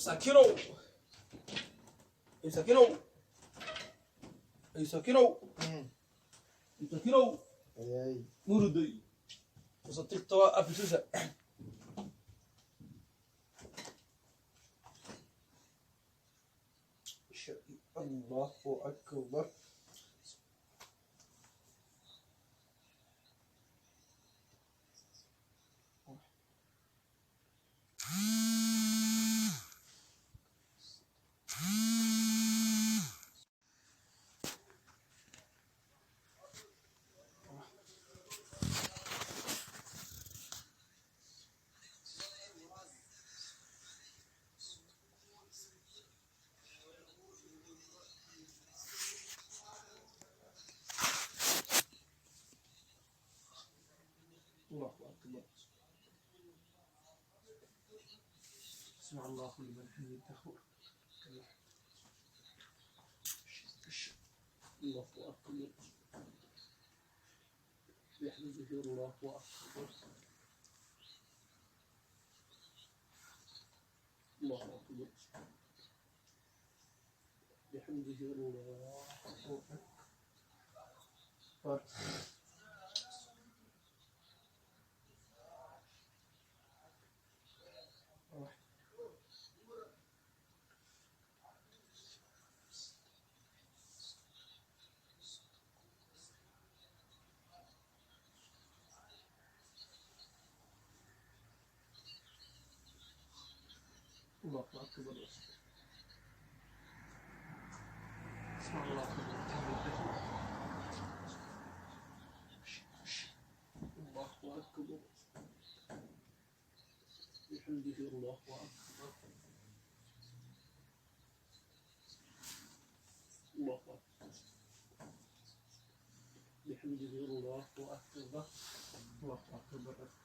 مساكينو مساكينو مساكينو مساكينو اي موردي وصلت توا ابسوسه الله اكبر الله أكبر سمع الله لمن حمده الله أكبر بحمده الله أكبر الله أكبر بحمده الله أكبر الله أكبر اسمع الله الله أكبر بحمده الله أكبر الله أكبر بحمده الله أكبر الله أكبر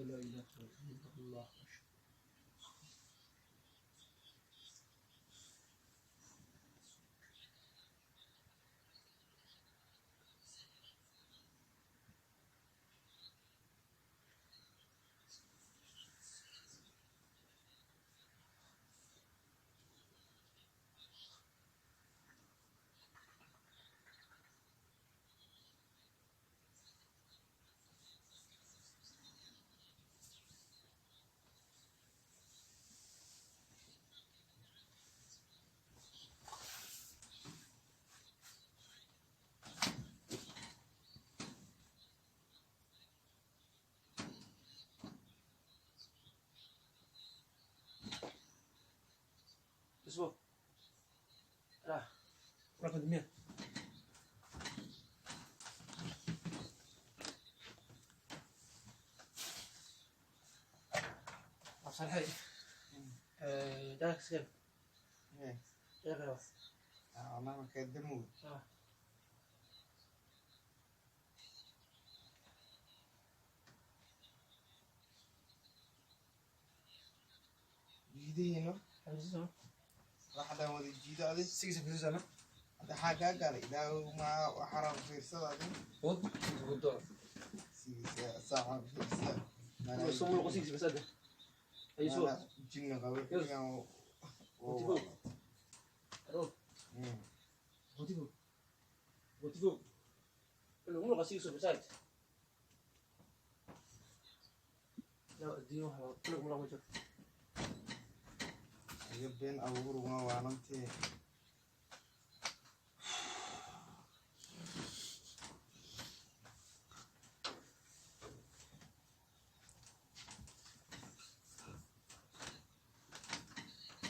لا إله إلا الله اسبوع لا رقم 100 صحيح ده سكيب ايه يا خلاص انا ما كدمو جدينا حبيبي واحدة ودي جديدة هذه سيجي في الزمن هذا حاجة قال إذا ما حرام في الصلاة هذه ود ود سيجي ساعة في الصلاة ما يسمونه قصيص بس هذا أي سؤال جن قوي كذا وتفوق أروح وتفوق وتفوق الأمور قصيص بس هذا لا دينه كل أمور وجه يبين أبور وما وانتي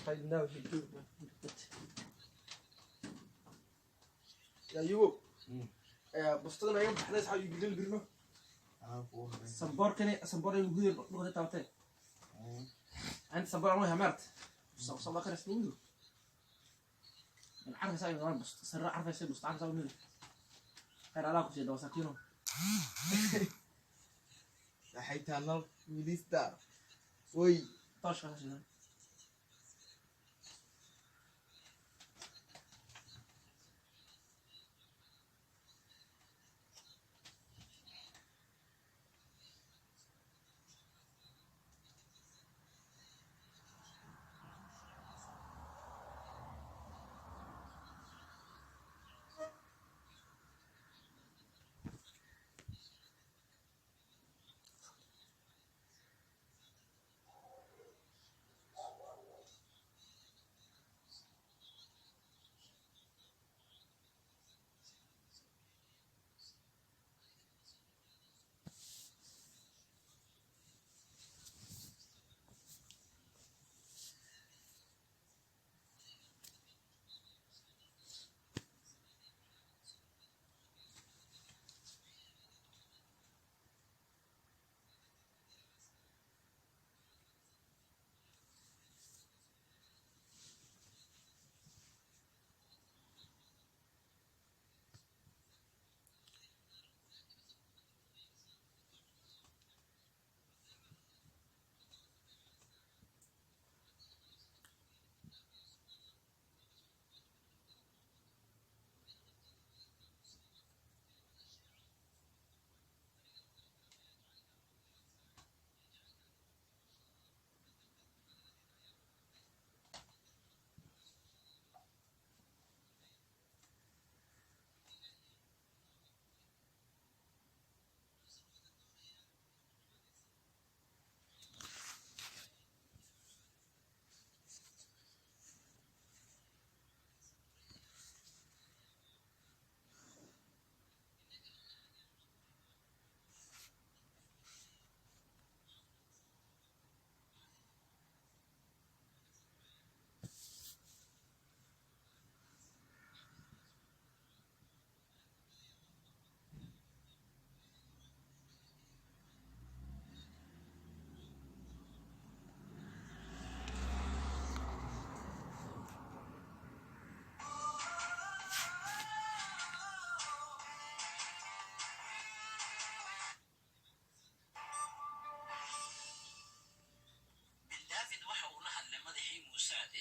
طيب ناوي تجيب يا يوب بستغنا يوم حدث حاجة يقول لي برنو صبار كني صبار المدير بقول تاوتين أنت صبار عمري همرت صبار كان سنين أنا عارف سايب زمان بس سر عارف يصير بس عارف سايب منه غير علاقة شيء ده ساكينه لحيت أنا ميليستا وي طاش هذا شيء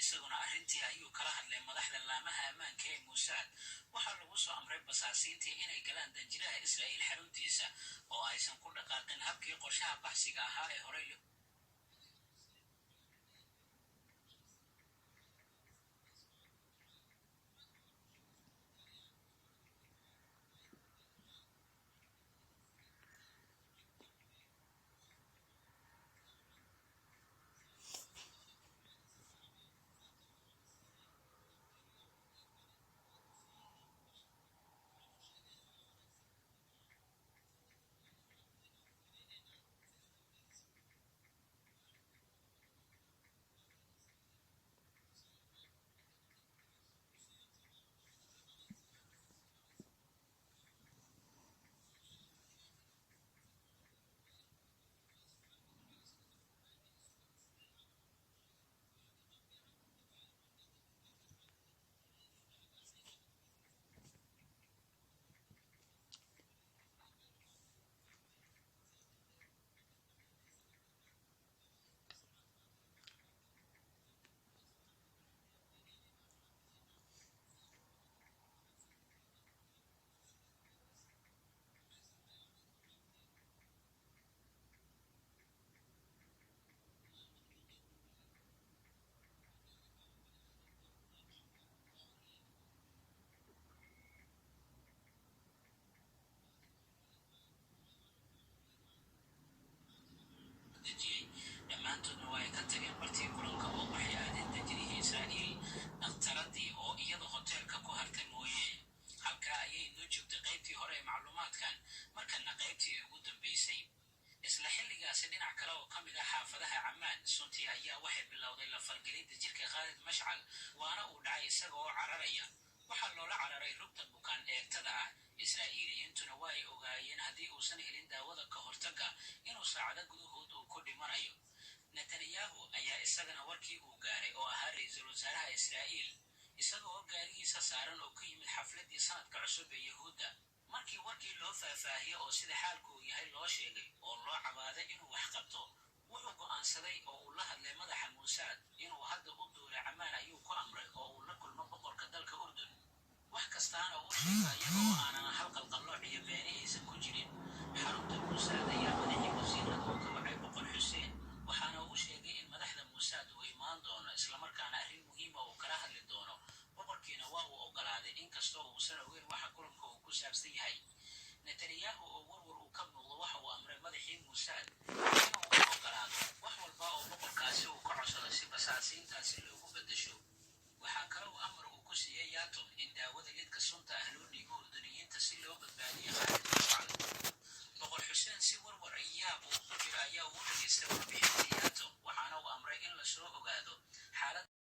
isaguna arrintii ayuu kala hadlay madaxda laamaha ammaanka ee Mossad. waxaa lagu soo amray basaasiintii inay galaan danjiraha Israa'iil xaruntiisa oo aysan ku dhaqaaqin habkii qorshaha baxsiga ahaa ee horey dhammaantoodna waa ay ka tageen bartii kulanka oo waxay aadeen danjirihii Israa'iil dhakhtaradii oo iyada hoteelka ku hartay mooye. halkaa ayay noo joogtay qaybtii hore ee macluumaadkan, markana qaybtii ugu dambaysay. isla xilligaasi dhinac kale oo ka mid ah xaafadaha Ammaan, suntii ayaa waxay bilowday la falgelinta jirka Khalid Mashcal, waana uu dhacay isaga oo cararaya. waxaa loola cararay rugta bukaan eegtada ah. Israa'iiliyiintuna waa ay ogaayeen haddii uusan helin daawada ka hortagga inuu saacado gudahood uu ku dhimanayo. Netanyahu ayaa isagana warkii uu gaaray oo ahaa ra'iisul wasaaraha Israa'iil, isaga oo gaarigiisa saaran oo ka yimid xafladii sanadka cusub ee Yahuudda. markii warkii loo faahfaahiyey oo sida xaalku uu yahay loo sheegay oo loo cabaaday inuu wax qabto, wuxuu go'aansaday oo uu la hadlay madaxa Mossad inuu hadda u duulay Ammaan ayuu ku amray oo uu la kulmo boqorka dalka Urdun. wax kastaana uu sheegay iyagoo aanan hal qalqallooc iyo beeni aysan ku jirin. xarunta Mossad ayaa madaxii wasiirada uu ka wacay boqor Xuseen, waxaana uu sheegay in madaxda Mossad uu imaan doono islamarkaana arrin muhiima uu kala hadli doono. boqorkiina waa uu ogolaaday inkastoo uusan ogeyn waxa kulanka uu ku saabsan yahay. Netanyahu oo warwar uu ka muuqdo waxa uu amray madaxii Mossad inuu u ogolaado wax walba oo boqorkaasi uu ka codsado si basaasiintaasi loogu beddesho. waxaa kale uu amar uu ku siiyey Yatom in daawada lidka sunta ah loo dhiibo Urduniyiinta si loo badbaadiyo Khalid Mashcal. boqor Xuseen si warwar yaab uu ku jiro ayaa uu dhageystay warbixintii Yatom, waxaana uu amray in la soo ogaado xaalad